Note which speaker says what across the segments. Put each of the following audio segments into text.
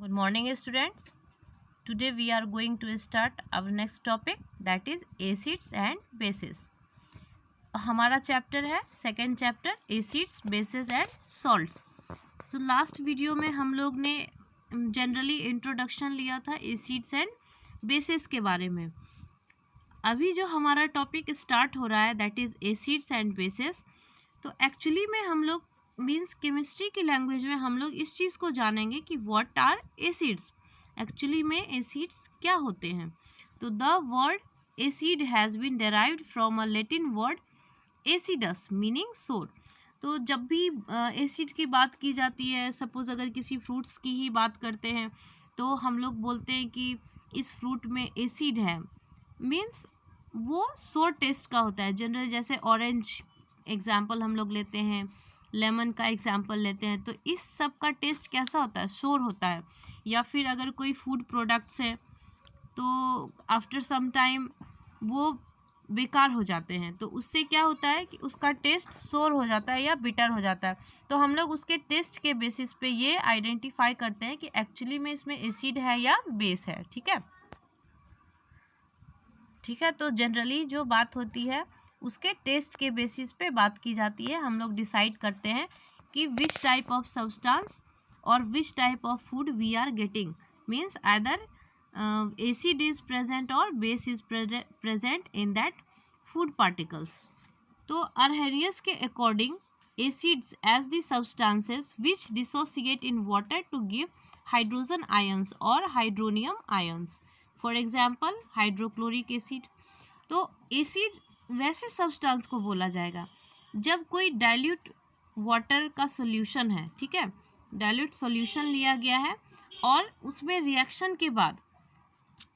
Speaker 1: Good morning, students. Today we are going to start our next topic, that is acids and bases. हमारा chapter है second chapter, acids bases and salts. तो last video में हम लोग ने generally introduction लिया था acids and bases के बारे में. अभी जो हमारा टॉपिक स्टार्ट हो रहा है that is acids and bases. तो एक्चुअली में हम लोग मीन्स केमिस्ट्री की लैंग्वेज में हम लोग इस चीज़ को जानेंगे कि व्हाट आर एसिड्स. एक्चुअली में एसिड्स क्या होते हैं. तो the word acid has been derived from a Latin word acidus meaning sour. तो जब भी एसिड की बात की जाती है, सपोज़ अगर किसी फ्रूट्स की ही बात करते हैं तो हम लोग बोलते हैं कि इस फ्रूट में एसिड है, मीन्स वो सोर टेस्ट का होता है. जनरल जैसे ऑरेंज एग्जाम्पल हम लोग लेते हैं, लेमन का एग्जाम्पल लेते हैं, तो इस सब का टेस्ट कैसा होता है, सोर होता है. या फिर अगर कोई फूड प्रोडक्ट्स है तो आफ्टर सम टाइम वो बेकार हो जाते हैं, तो उससे क्या होता है कि उसका टेस्ट सोर हो जाता है या बिटर हो जाता है. तो हम लोग उसके टेस्ट के बेसिस पे ये आइडेंटिफाई करते हैं कि एक्चुअली में इसमें एसिड है या बेस है. ठीक है. तो जनरली जो बात होती है उसके टेस्ट के बेसिस पे बात की जाती है. हम लोग डिसाइड करते हैं कि विच टाइप ऑफ सब्सटेंस और which type of food we are getting, means either acid is present or base is present in that food particles. तो Arrhenius के according acids as the substances which dissociate in water to give hydrogen ions or hydronium ions. For example hydrochloric acid. तो acid वैसे substance को बोला जाएगा जब कोई dilute water का सॉल्यूशन है, ठीक है, डाइल्यूट सॉल्यूशन लिया गया है और उसमें रिएक्शन के बाद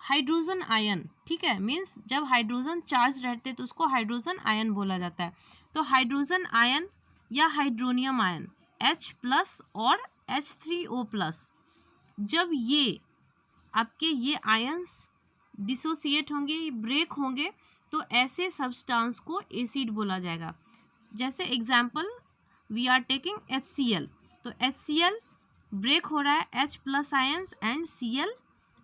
Speaker 1: हाइड्रोजन आयन, ठीक है, मीन्स जब हाइड्रोजन चार्ज रहते तो उसको हाइड्रोजन आयन बोला जाता है. तो हाइड्रोजन आयन या हाइड्रोनियम आयन H+ और H3O+, जब ये आपके ये आयंस डिसोसिएट होंगे, ब्रेक होंगे, तो ऐसे सब्सटेंस को एसिड बोला जाएगा. जैसे example we are taking HCl. तो HCl ब्रेक हो रहा है H+ ions and Cl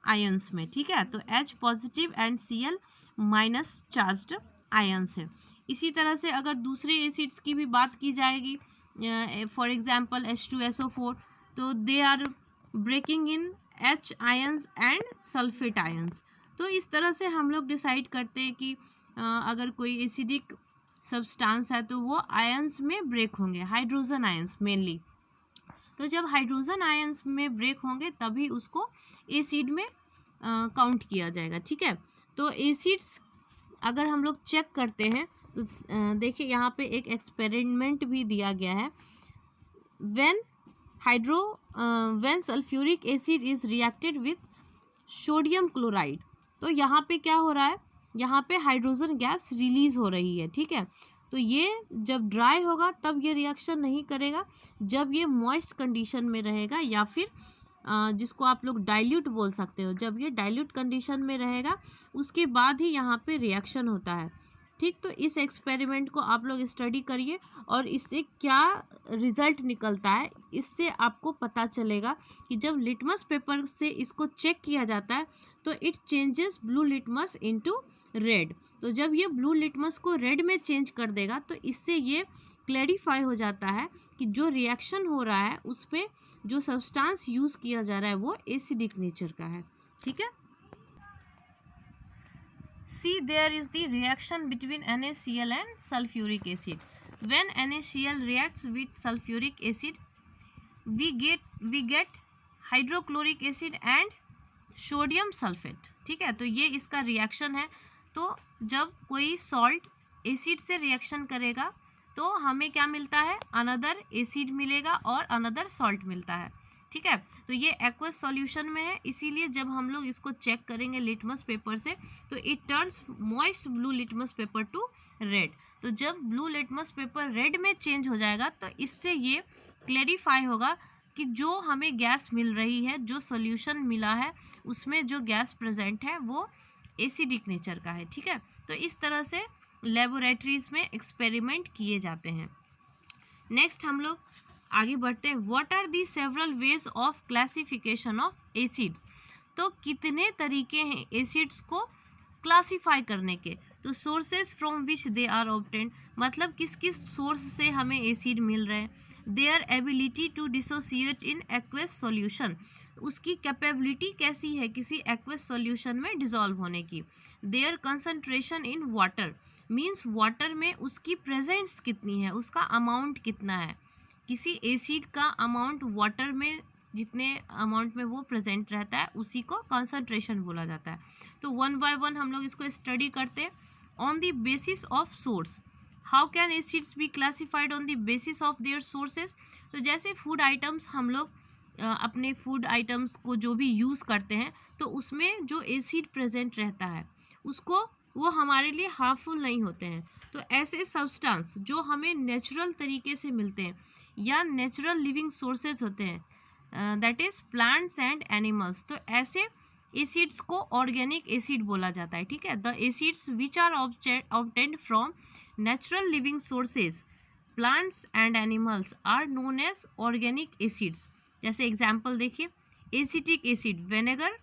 Speaker 1: ions में, ठीक है. तो H positive and Cl minus charged ions है. इसी तरह से अगर दूसरे एसिड्स की भी बात की जाएगी, फॉर एग्जांपल H2SO4, तो they are breaking in H ions and sulphate ions. तो इस तरह से हम लोग डिसाइड करते हैं कि अगर कोई एसिडिक सब्सटेंस है तो वो आयंस में ब्रेक होंगे, हाइड्रोजन आयंस मेनली. तो जब हाइड्रोजन आयंस में ब्रेक होंगे तभी उसको एसिड में काउंट किया जाएगा. ठीक है. तो एसिड्स अगर हम लोग चेक करते हैं तो देखिए यहाँ पे एक एक्सपेरिमेंट भी दिया गया है. When sulphuric acid is reacted with sodium chloride. तो यहाँ पे क्या हो रहा है, यहाँ पे हाइड्रोजन गैस रिलीज हो रही है. ठीक है. तो ये जब ड्राई होगा तब ये रिएक्शन नहीं करेगा, जब ये मॉइस्ट कंडीशन में रहेगा या फिर जिसको आप लोग डाइल्यूट बोल सकते हो, जब ये डाइल्यूट कंडीशन में रहेगा उसके बाद ही यहाँ पे रिएक्शन होता है. ठीक. तो इस एक्सपेरिमेंट को आप लोग स्टडी करिए और इससे क्या रिजल्ट निकलता है इससे आपको पता चलेगा कि जब लिटमस पेपर से इसको चेक किया जाता है तो it changes blue litmus into red. तो जब ये ब्लू लिटमस को रेड में चेंज कर देगा तो इससे ये क्लैरिफाई हो जाता है कि जो रिएक्शन हो रहा है उस पर जो सब्सटेंस यूज़ किया जा रहा है वो एसिडिक नेचर का है. ठीक है. See, there is the reaction between NaCl and sulfuric acid. When NaCl reacts with sulfuric acid, we get hydrochloric acid and sodium sulphate. ठीक है. तो ये इसका रिएक्शन है. तो जब कोई सॉल्ट एसिड से रिएक्शन करेगा तो हमें क्या मिलता है, अनदर एसिड मिलेगा और अनदर सॉल्ट मिलता है. ठीक है. तो ये एक्वस सॉल्यूशन में है, इसीलिए जब हम लोग इसको चेक करेंगे लिटमस पेपर से तो it turns moist blue litmus paper two red. तो जब ब्लू लिटमस पेपर रेड में चेंज हो जाएगा तो इससे ये क्लैरिफाई होगा कि जो हमें गैस मिल रही है, जो सॉल्यूशन मिला है उसमें जो गैस प्रेजेंट है वो एसिडिक नेचर का है. ठीक है. तो इस तरह से लेबोरेटरीज में एक्सपेरिमेंट किए जाते हैं. नेक्स्ट हम लोग आगे बढ़ते हैं। What are the several ways of classification of acids. तो कितने तरीके हैं एसिड्स को क्लासीफाई करने के। तो sources from which they are obtained, मतलब किस किस सोर्स से हमें एसिड मिल रहे हैं। Their ability to dissociate in aqueous solution, उसकी कैपेबिलिटी कैसी है किसी एक्वस सॉल्यूशन में डिसॉल्व होने की। Their concentration in water, means water में उसकी प्रेजेंस कितनी है, उसका अमाउंट कितना है। किसी एसिड का अमाउंट वाटर में जितने अमाउंट में वो प्रेजेंट रहता है उसी को कंसंट्रेशन बोला जाता है। तो वन बाय वन हम लोग इसको स्टडी करते हैं। On the basis of source, how can acids be classified on the basis of there sources. तो जैसे फूड आइटम्स हम लोग अपने फूड आइटम्स को जो भी यूज़ करते हैं तो उसमें जो एसिड प्रेजेंट रहता है उसको वो हमारे लिए हार्मफुल नहीं होते हैं। तो ऐसे सब्सटेंस जो हमें नेचुरल तरीके से मिलते हैं या नेचुरल लिविंग सोर्सेज होते हैं, that is plants and animals, तो ऐसे एसिड्स को ऑर्गेनिक एसिड बोला जाता है। ठीक है, the acids which are obtained from natural living sources plants and animals are known as organic acids. जैसे एग्जाम्पल देखिए, acetic acid vinegar,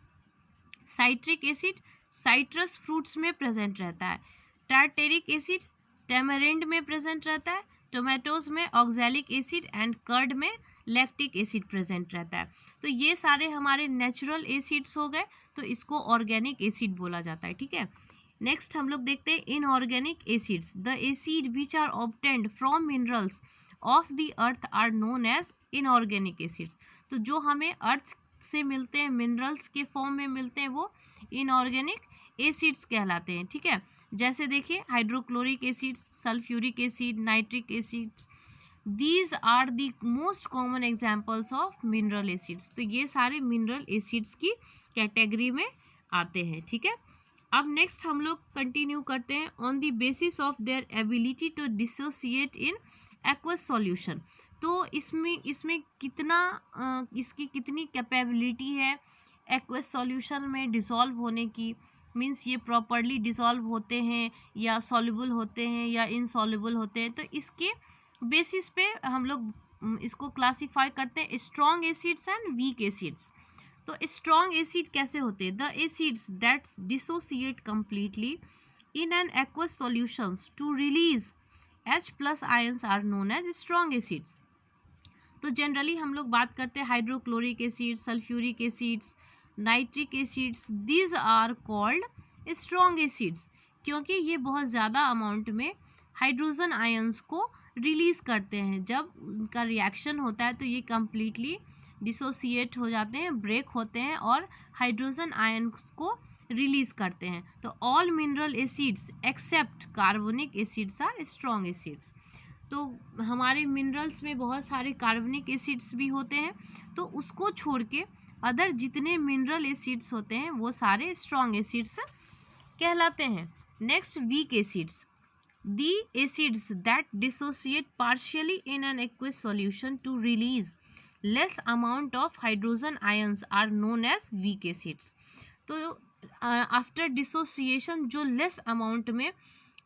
Speaker 1: citric acid citrus fruits में प्रेजेंट रहता है, टार्टेरिक एसिड टेमरिंड में प्रेजेंट रहता है, टोमेटोज में oxalic acid and curd में लैक्टिक एसिड प्रेजेंट रहता है। तो ये सारे हमारे नेचुरल एसिड्स हो गए, तो इसको ऑर्गेनिक एसिड बोला जाता है। ठीक है, नेक्स्ट हम लोग देखते हैं inorganic acids. The acid which are obtained from minerals of the earth are known as inorganic acids. तो जो हमें अर्थ से मिलते हैं, मिनरल्स के फॉर्म में मिलते हैं, वो इनऑर्गेनिक एसिड्स कहलाते हैं। ठीक है, जैसे देखिए hydrochloric acids, sulphuric acid, nitric acids, these are the most common examples of mineral acids. तो ये सारे मिनरल एसिड्स की कैटेगरी में आते हैं। ठीक है, अब नेक्स्ट हम लोग कंटिन्यू करते हैं। On the basis of their ability to dissociate in aqueous solution, तो इसमें कितना इसकी कितनी कैपेबिलिटी है एक्वस सॉल्यूशन में डिसॉल्व होने की, मीन्स ये प्रॉपरली डिसॉल्व होते हैं या सॉल्युबल होते हैं या इनसॉल्युबल होते हैं। तो इसके बेसिस पे हम लोग इसको क्लासीफाई करते हैं strong acids and weak acids. तो स्ट्रॉन्ग एसिड कैसे होते हैं? The acids that dissociate completely in an aqueous solutions to release H+ ions are known as strong acids. तो जनरली हम लोग बात करते हैं hydrochloric acid, sulphuric acids, nitric acids, these are called strong acids, क्योंकि ये बहुत ज़्यादा अमाउंट में हाइड्रोजन आयंस को रिलीज़ करते हैं। जब उनका रिएक्शन होता है तो ये कम्प्लीटली डिसोसिएट हो जाते हैं, ब्रेक होते हैं और हाइड्रोजन आयंस को रिलीज़ करते हैं। तो all mineral acids except carbonic acids are strong acids. तो हमारे मिनरल्स में बहुत सारे कार्बनिक एसिड्स भी होते हैं, तो उसको छोड़ के अदर जितने मिनरल एसिड्स होते हैं वो सारे स्ट्रॉन्ग एसिड्स कहलाते हैं। Next weak acids, the acids that dissociate partially in an aqueous solution to release less amount of hydrogen ions are known as weak acids. तो आफ्टर डिसोसिएशन जो less amount में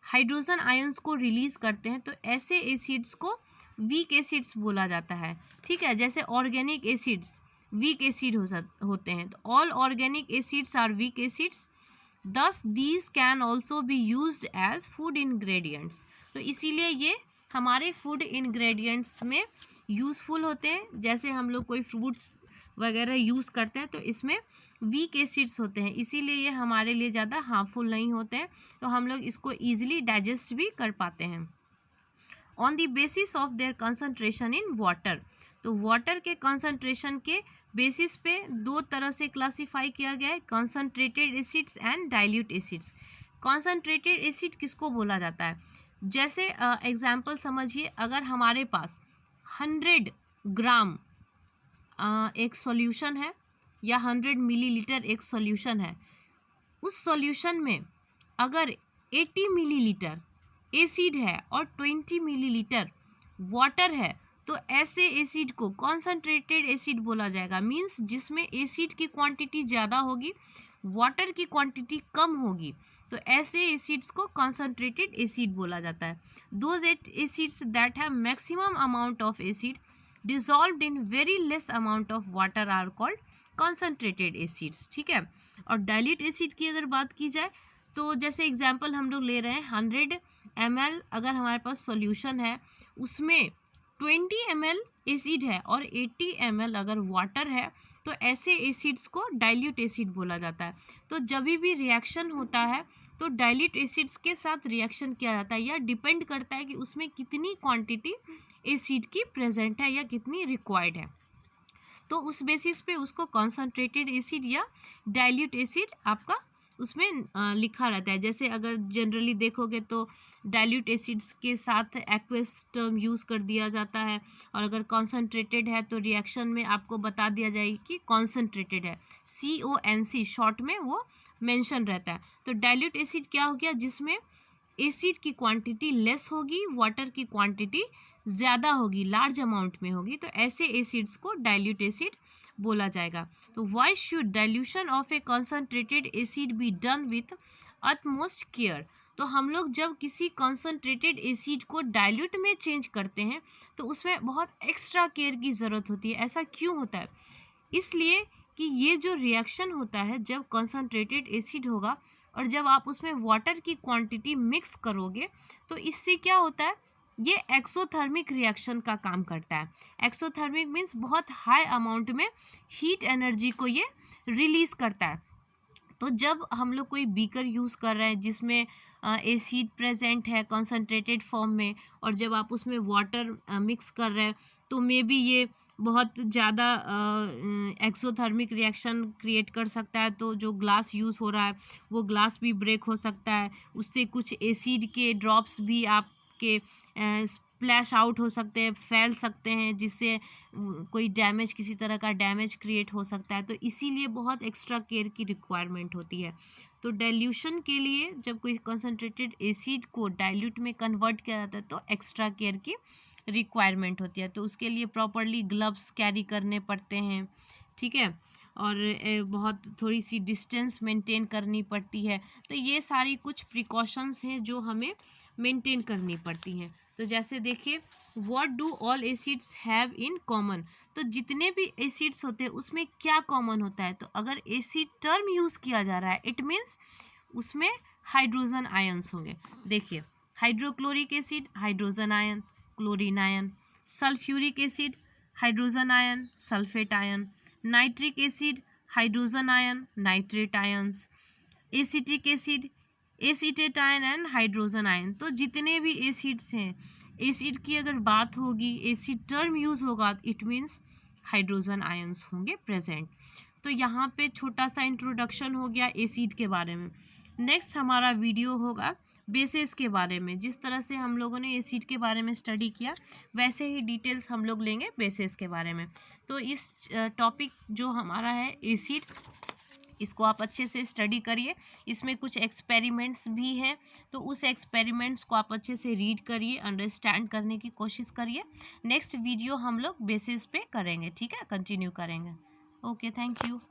Speaker 1: hydrogen ions को release करते हैं तो ऐसे acids को weak acids बोला जाता है। ठीक है, जैसे ऑर्गेनिक एसिड्स वीक एसिड होते हैं। तो all organic acids are weak acids, thus these can also be used as food ingredients. तो इसीलिए ये हमारे फूड इंग्रेडिएंट्स में यूज़फुल होते हैं। जैसे हम लोग कोई फ्रूट्स वगैरह यूज़ करते हैं तो इसमें वीक एसिड्स होते हैं, इसीलिए ये हमारे लिए ज़्यादा हार्मफुल नहीं होते हैं, तो हम लोग इसको ईजिली डाइजेस्ट भी कर पाते हैं। On the basis of there concentration in water, तो वाटर के कंसंट्रेशन के बेसिस पे दो तरह से क्लासीफाई किया गया है, concentrated acids and dilute acids. Concentrated acid किसको बोला जाता है? जैसे एग्जांपल समझिए, अगर हमारे पास 100 ग्राम एक सॉल्यूशन है या 100 मिलीलीटर एक सॉल्यूशन है, उस सॉल्यूशन में अगर 80 मिलीलीटर एसिड है और 20 मिलीलीटर वाटर है तो ऐसे एसिड को कॉन्सनट्रेटेड एसिड बोला जाएगा। मीन्स जिसमें एसिड की क्वांटिटी ज़्यादा होगी, वाटर की क्वांटिटी कम होगी, तो ऐसे एसिड्स को कॉन्सनट्रेटेड एसिड बोला जाता है। Those acids that have maximum amount of acid dissolved in very less amount of water are called concentrated acids. ठीक है, और डाइल्यूट एसिड की अगर बात की जाए तो जैसे एग्जांपल हम लोग ले रहे हैं 100 ml अगर हमारे पास सॉल्यूशन है, उसमें 20 ml एसिड है और 80 ml अगर वाटर है, तो ऐसे एसिड्स को डाइल्यूट एसिड बोला जाता है। तो जब भी रिएक्शन होता है तो डाइल्यूट एसिड्स के साथ रिएक्शन किया जाता है, या डिपेंड करता है कि उसमें कितनी क्वांटिटी एसिड की प्रेजेंट है या कितनी रिक्वायर्ड है, तो उस बेसिस पे उसको कॉन्सनट्रेटेड एसिड या डाइल्यूट एसिड आपका उसमें लिखा रहता है। जैसे अगर जनरली देखोगे तो डाइल्यूट एसिड्स के साथ एक्वस टर्म यूज़ कर दिया जाता है, और अगर कॉन्सनट्रेटेड है तो रिएक्शन में आपको बता दिया जाएगी कि कॉन्सनट्रेटेड है, CONC शॉर्ट में वो मेंशन रहता है। तो डाइल्यूट एसिड क्या हो गया, जिसमें एसिड की क्वांटिटी लेस होगी, वाटर की क्वांटिटी ज़्यादा होगी, लार्ज अमाउंट में होगी, तो ऐसे एसिड्स को डाइल्यूट एसिड बोला जाएगा। तो why should dilution of A concentrated acid be done with utmost care. तो हम लोग जब किसी कॉन्सनट्रेटेड एसिड को डाइल्यूट में चेंज करते हैं तो उसमें बहुत एक्स्ट्रा केयर की ज़रूरत होती है। ऐसा क्यों होता है? इसलिए कि ये जो रिएक्शन होता है, जब कॉन्सनट्रेटेड एसिड होगा और जब आप उसमें वाटर की क्वांटिटी मिक्स करोगे, तो इससे क्या होता है, ये एक्सोथर्मिक रिएक्शन का काम करता है। एक्सोथर्मिक मीन्स बहुत हाई अमाउंट में हीट एनर्जी को ये रिलीज़ करता है। तो जब हम लोग कोई बीकर यूज़ कर रहे हैं जिसमें एसिड प्रेजेंट है कॉन्सनट्रेटेड फॉर्म में, और जब आप उसमें वाटर मिक्स कर रहे हैं, तो मे बी ये बहुत ज़्यादा एक्सोथर्मिक रिएक्शन क्रिएट कर सकता है। तो जो ग्लास यूज़ हो रहा है वो ग्लास भी ब्रेक हो सकता है, उससे कुछ एसिड के ड्रॉप्स भी आपके स्प्लैश आउट हो सकते हैं, फैल सकते हैं, जिससे कोई डैमेज, किसी तरह का डैमेज क्रिएट हो सकता है। तो इसीलिए बहुत एक्स्ट्रा केयर की रिक्वायरमेंट होती है। तो डाइल्यूशन के लिए जब कोई कंसनट्रेटेड एसिड को डाइल्यूट में कन्वर्ट किया जाता है तो एक्स्ट्रा केयर की रिक्वायरमेंट होती है। तो उसके लिए प्रॉपरली ग्लव्स कैरी करने पड़ते हैं, ठीक है, और बहुत थोड़ी सी डिस्टेंस मेंटेन करनी पड़ती है। तो ये सारी कुछ प्रिकॉशंस हैं जो हमें मेंटेन करनी पड़ती हैं। तो जैसे देखिए, what do all acids have in common. तो जितने भी एसिड्स होते हैं उसमें क्या कॉमन होता है, तो अगर एसिड टर्म यूज़ किया जा रहा है इट मीन्स उसमें हाइड्रोजन आयन्स होंगे। देखिए, hydrochloric acid hydrogen ion, chlorine ion, sulphuric acid hydrogen ion, sulphate ion, nitric acid hydrogen ion, nitrate ions, acetic acid acetate ion and hydrogen ion. तो जितने भी एसिड्स हैं, एसिड की अगर बात होगी, एसिड टर्म यूज़ होगा, इट मीन्स हाइड्रोजन आयन्स होंगे प्रेजेंट। तो यहाँ पे छोटा सा इंट्रोडक्शन हो गया एसिड के बारे में। नेक्स्ट हमारा वीडियो होगा बेसिस के बारे में। जिस तरह से हम लोगों ने एसिड के बारे में स्टडी किया वैसे ही डिटेल्स हम लोग लेंगे बेसिस के बारे में। तो इस टॉपिक जो हमारा है एसिड, इसको आप अच्छे से स्टडी करिए। इसमें कुछ एक्सपेरिमेंट्स भी हैं, तो उस एक्सपेरिमेंट्स को आप अच्छे से रीड करिए, अंडरस्टैंड करने की कोशिश करिए। नेक्स्ट वीडियो हम लोग बेसिस पे करेंगे, ठीक है, कंटिन्यू करेंगे। Okay, thank you.